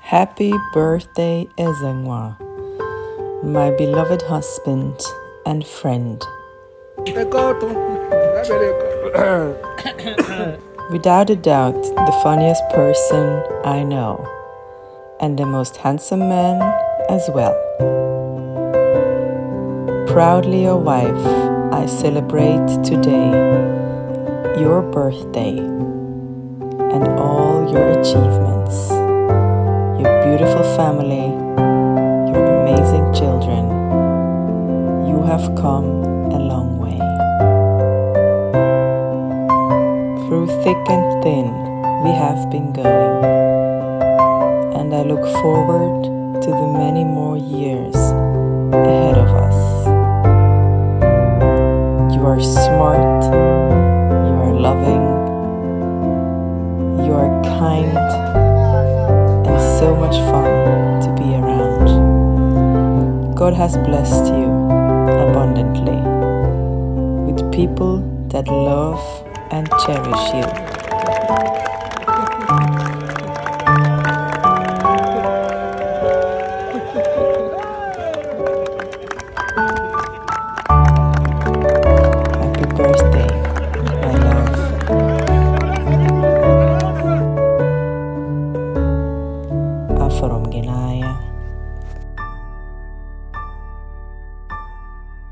Happy birthday, Ezenwa, my beloved husband and friend. Without a doubt, the funniest person I know, and the most handsome man as well. Proudly your wife, I celebrate today your birthday and all your achievements, your beautiful family, your amazing children. You have come a long way. Through thick and thin, we have been going, and I look forward to the many more years ahead of us. You are smart, you are loving, you are kind, and so much fun to be around. God has blessed you abundantly with people that love and cherish you.